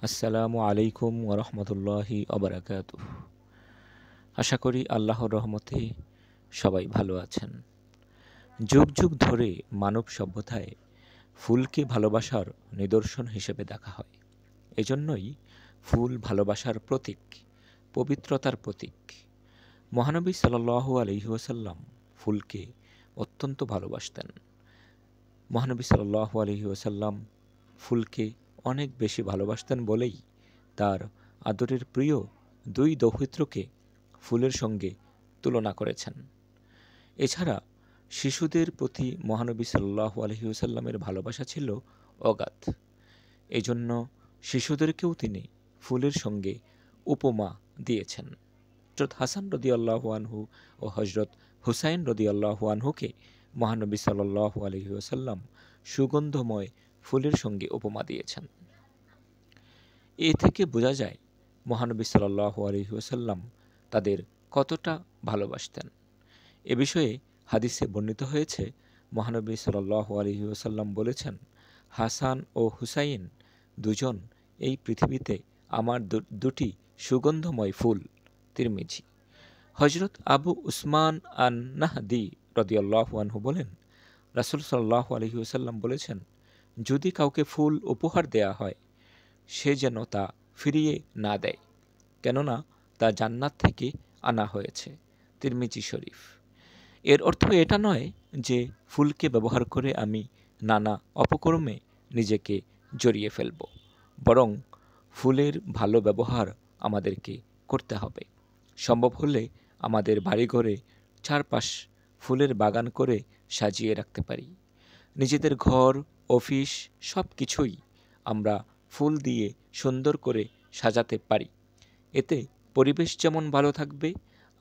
আসসালামু আলাইকুম ওরহমতুল্লাহি অবরাকাতুহ। আশা করি আল্লাহর রহমতে সবাই ভালো আছেন। যুগ যুগ ধরে মানব সভ্যতায় ফুলকে ভালোবাসার নিদর্শন হিসেবে দেখা হয়। এজন্যই ফুল ভালোবাসার প্রতীক, পবিত্রতার প্রতীক। মহানবী সাল্লাল্লাহু আলাইহি ওয়াসাল্লাম ফুলকে অত্যন্ত ভালোবাসতেন। মহানবী সাল্লাল্লাহু আলাইহি ওয়াসাল্লাম ফুলকে অনেক বেশি ভালোবাসতেন বলেই তার আদরের প্রিয় দুই দৌহিত্রকে ফুলের সঙ্গে তুলনা করেছেন। এছাড়া শিশুদের প্রতি মহানবী সাল্লাল্লাহু আলাইহি ওয়াসাল্লামের ভালোবাসা ছিল অগাধ। এজন্য শিশুদেরকেও তিনি ফুলের সঙ্গে উপমা দিয়েছেন। হযরত হাসান রাদিয়াল্লাহু আনহু ও হযরত হুসাইন রাদিয়াল্লাহু আনহুকে মহানবী সাল্লাল্লাহু আলাইহি ওয়াসাল্লাম সুগন্ধময় ফুলের সঙ্গে উপমা দিয়েছেন। এ থেকে বোঝা যায় মহানবী সাল্লাল্লাহু আলাইহি ওয়াসাল্লাম তাদের কতটা ভালোবাসতেন। এ বিষয়ে হাদিসে বর্ণিত হয়েছে, মহানবী সাল্লাল্লাহু আলাইহি ওয়াসাল্লাম বলেছেন, হাসান ও হুসাইন দুজন এই পৃথিবীতে আমার দুটি সুগন্ধময় ফুল। তিরমিজি। হযরত আবু উসমান আন নাহদি রাদিয়াল্লাহু আনহু বলেন, রাসূল সাল্লাল্লাহু আলাইহি ওয়াসাল্লাম বলেছেন, যদি কাউকে ফুল উপহার দেয়া হয় সে যেন তা ফিরিয়ে না দেয়, কেননা তা জান্নাত থেকে আনা হয়েছে। তিরমিজি শরীফ। এর অর্থ এটা নয় যে ফুলকে ব্যবহার করে আমি নানা অপকর্মে নিজেকে জড়িয়ে ফেলব, বরং ফুলের ভালো ব্যবহার আমাদেরকে করতে হবে। সম্ভব হলে আমাদের বাড়িঘরে চারপাশ ফুলের বাগান করে সাজিয়ে রাখতে পারি। নিজেদের ঘর, অফিস সব কিছুই আমরা ফুল দিয়ে সুন্দর করে সাজাতে পারি। এতে পরিবেশ যেমন ভালো থাকবে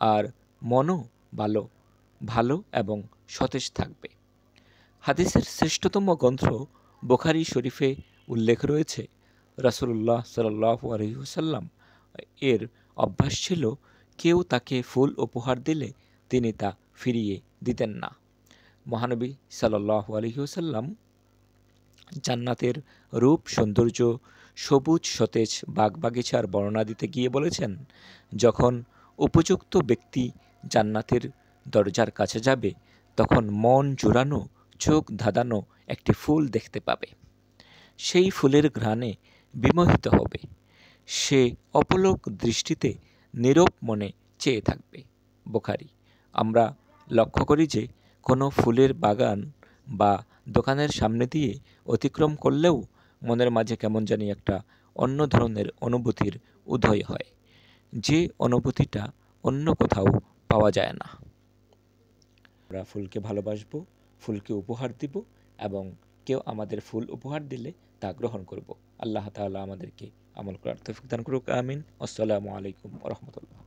আর মনও ভালো এবং সতেজ থাকবে। হাদিসের শ্রেষ্ঠতম গ্রন্থ বুখারী শরীফে উল্লেখ রয়েছে, রাসূলুল্লাহ সাল্লাল্লাহু আলাইহি ওয়াসাল্লাম এর অভ্যাস ছিল কেউ তাকে ফুল উপহার দিলে তিনি তা ফিরিয়ে দিতেন না। মহানবী সাল্লাল্লাহু আলাইহি ওয়াসাল্লাম জান্নাতের রূপ, সৌন্দর্য, সবুজ সতেজ বাগবাগিচার বর্ণনা দিতে গিয়ে বলেছেন, যখন উপযুক্ত ব্যক্তি জান্নাতের দরজার কাছে যাবে তখন মন জুড়ানো, চোখ ধাঁধানো একটি ফুল দেখতে পাবে। সেই ফুলের ঘ্রাণে বিমোহিত হবে। সে অপলক দৃষ্টিতে নীরব মনে চেয়ে থাকবে। বুখারী। আমরা লক্ষ্য করি যে কোনো ফুলের বাগান বা দোকানের সামনে দিয়ে অতিক্রম করলেও মনের মাঝে কেমন জানি একটা অন্য ধরনের অনুভূতির উদয় হয়, যে অনুভূতিটা অন্য কোথাও পাওয়া যায় না। আমরা ফুলকে ভালোবাসবো, ফুলকে উপহার দিব এবং কেউ আমাদের ফুল উপহার দিলে তা গ্রহণ করব। আল্লাহ তাআলা আমাদেরকে আমল করার তৌফিক দান করুক। আমিন। আসসালামু আলাইকুম ওয়া রাহমাতুল্লাহ।